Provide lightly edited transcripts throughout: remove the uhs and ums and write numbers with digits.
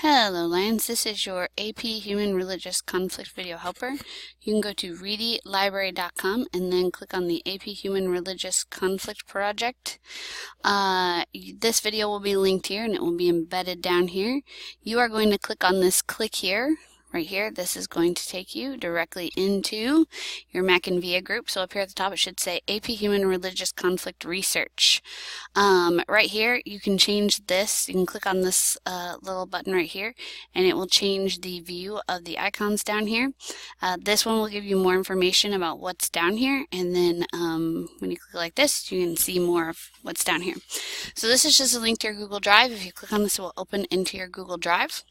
Hello Lions, this is your AP Human Religious Conflict video helper. You can go to readylibrary.com and then click on the AP Human Religious Conflict project. This video will be linked here and it will be embedded down here. You are going to click on this click here. Right here, this is going to take you directly into your Mac and VIA group. So up here at the top it should say AP Human Religious Conflict Research. Right here you can change this. You can click on this little button right here and it will change the view of the icons down here. This one will give you more information about what's down here, and then when you click like this you can see more of what's down here. So this is just a link to your Google Drive. If you click on this, it will open into your Google Drive.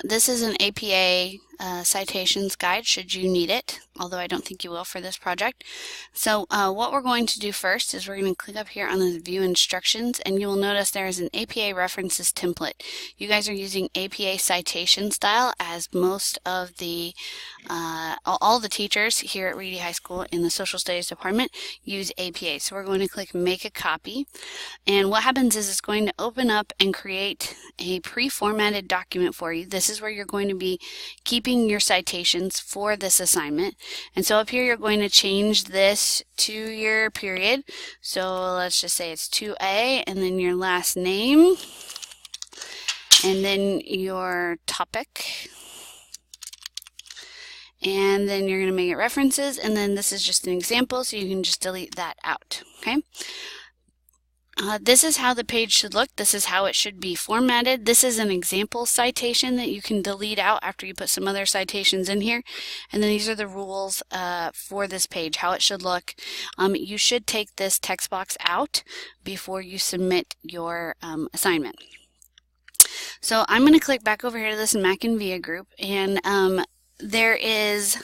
This is an APA citations guide should you need it, although I don't think you will for this project. So what we're going to do first is we're going to click up here on the view instructions, and you will notice there is an APA references template. You guys are using APA citation style, as most of the all the teachers here at Reedy High School in the Social Studies department use APA. So we're going to click make a copy, and what happens is it's going to open up and create a pre-formatted document for you. This is where you're going to be keeping your citations for this assignment. And so up here you're going to change this to your period. So let's just say it's 2A, and then your last name, and then your topic, and then you're going to make it references, and then this is just an example, so you can just delete that out. Okay. This is how the page should look. This is how it should be formatted. This is an example citation that you can delete out after you put some other citations in here. And then these are the rules for this page, how it should look. You should take this text box out before you submit your assignment. So I'm going to click back over here to this Mac and VIA group, and there is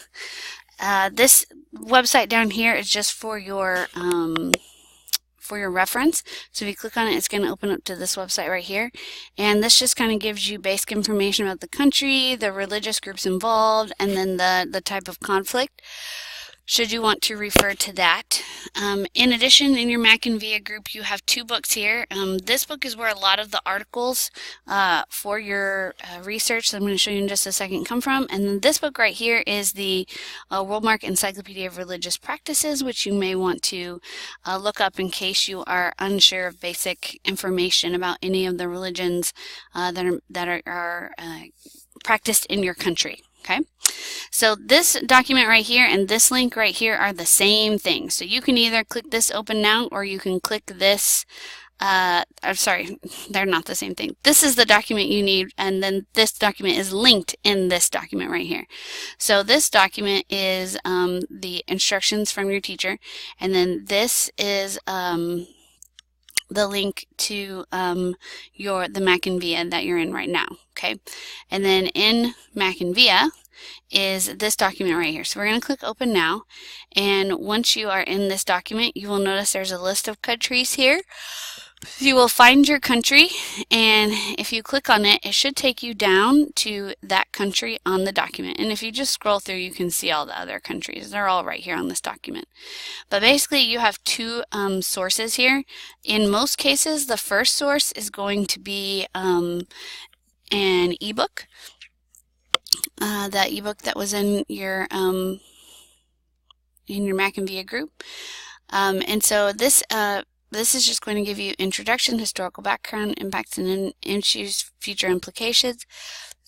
this website down here is just for your reference. So if you click on it, it's going to open up to this website right here, and this just kind of gives you basic information about the country, the religious groups involved, and then the type of conflict, should you want to refer to that. In addition, in your Mac and VIA group you have two books here. This book is where a lot of the articles for your research that I'm going to show you in just a second come from, and then this book right here is the Marc Encyclopedia of Religious Practices, which you may want to look up in case you are unsure of basic information about any of the religions that are practiced in your country. Okay, so this document right here and this link right here are the same thing. So you can either click this open now, or you can click this. I'm sorry, they're not the same thing. This is the document you need, and then this document is linked in this document right here. So this document is the instructions from your teacher, and then this is the link to the Mac and VIA that you're in right now. Okay, and then in Mac and VIA is this document right here. So we're going to click open now, and once you are in this document you will notice there's a list of countries here. You will find your country, and if you click on it, it should take you down to that country on the document. And if you just scroll through, you can see all the other countries. They're all right here on this document. But basically you have two sources here. In most cases, the first source is going to be an ebook. That ebook that was in your Mac and VIA group. And so this is just going to give you introduction, historical background, impacts and issues, future implications.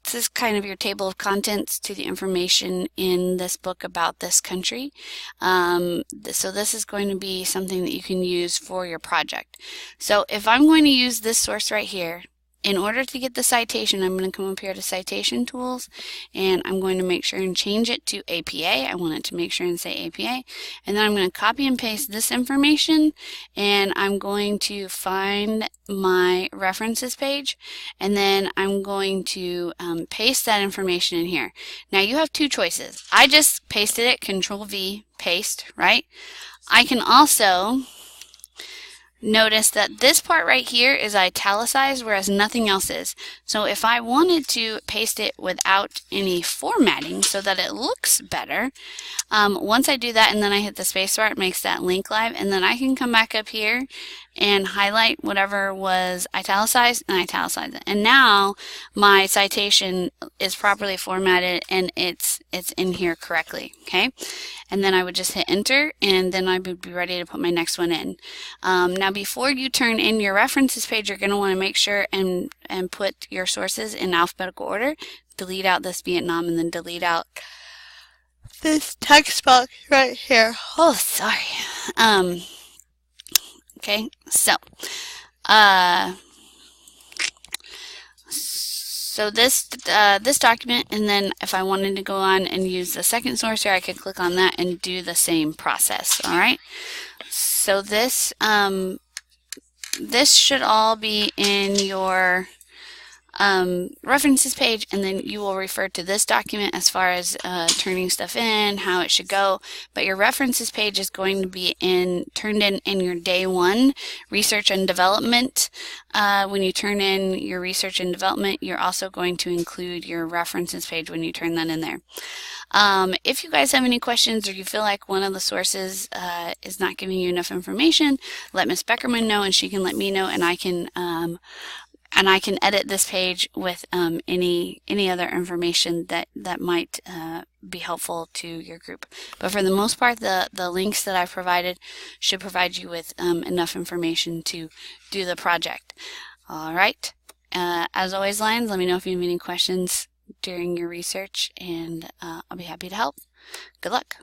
This is kind of your table of contents to the information in this book about this country. So this is going to be something that you can use for your project. So if I'm going to use this source right here, in order to get the citation, I'm going to come up here to Citation Tools, and I'm going to make sure and change it to APA. I want it to make sure and say APA, and then I'm going to copy and paste this information, and I'm going to find my references page, and then I'm going to paste that information in here. Now you have two choices. I just pasted it, Control V, paste, right? I can also Notice that this part right here is italicized, whereas nothing else is. So if I wanted to paste it without any formatting so that it looks better, once I do that and then I hit the space bar, it makes that link live, and then I can come back up here and highlight whatever was italicized and italicize it. And now my citation is properly formatted and it's in here correctly, okay? And then I would just hit enter, and then I would be ready to put my next one in. Now before you turn in your references page, you're going to want to make sure and put your sources in alphabetical order. Delete out this Vietnam and then delete out this text box right here. Oh, sorry. Okay, so this document, and then if I wanted to go on and use the second source here, I could click on that and do the same process. All right. So this should all be in your references page, and then you will refer to this document as far as turning stuff in, how it should go. But your references page is going to be turned in your day one research and development. When you turn in your research and development, you're also going to include your references page when you turn that in there. If you guys have any questions or you feel like one of the sources is not giving you enough information, let Ms. Beckerman know, and she can let me know, and I can edit this page with any other information that might be helpful to your group. But for the most part, the links that I've provided should provide you with enough information to do the project. All right. As always, Lions, let me know if you have any questions during your research, and I'll be happy to help. Good luck.